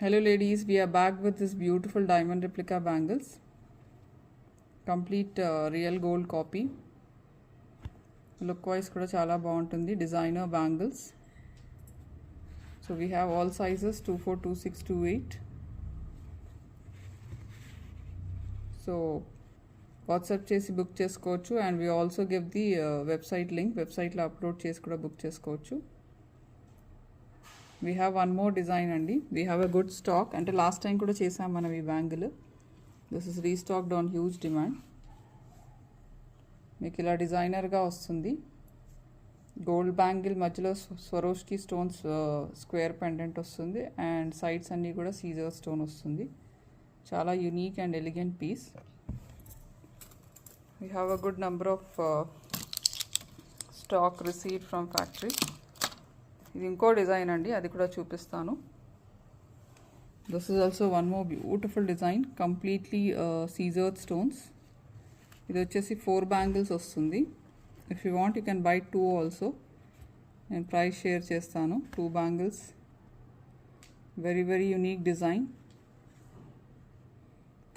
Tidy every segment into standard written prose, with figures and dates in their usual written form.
Hello ladies, we are back with this beautiful diamond replica bangles. Complete real gold copy. Look wise kuda chala baaguntundi. Designer bangles. So we have all sizes 24, 26, 28. So WhatsApp chesi book chesukochu, and we also give the website link. Website lo upload chesi kuda book chesukochu. We have one more design andi. We have a good stock. Ante last time kuda chesam manam ee bangle. This is restocked on huge demand. మీకు ఇలా డిజైనర్గా వస్తుంది. Gold bangle మధ్యలో Swarovski stones square pendant వస్తుంది, and sides అన్నీ కూడా సీజర్ stone వస్తుంది. చాలా unique and elegant piece. We have a good number of stock received from factory. ఇది ఇంకో డిజైన్ అండి, అది కూడా చూపిస్తాను. This is also one more beautiful design, completely సీజర్డ్ స్టోన్స్. ఇది వచ్చేసి 4 బ్యాంగిల్స్ వస్తుంది. If you want you can buy 2 also. నేను ప్రైస్ షేర్ చేస్తాను. 2 bangles, very very unique design.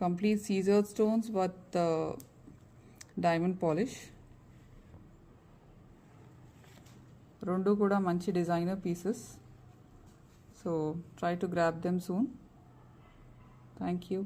Complete సీజర్డ్ స్టోన్స్ విత్ డైమండ్ పాలిష్. రెండు కూడా మంచి designer pieces. So try to grab them soon. Thank you.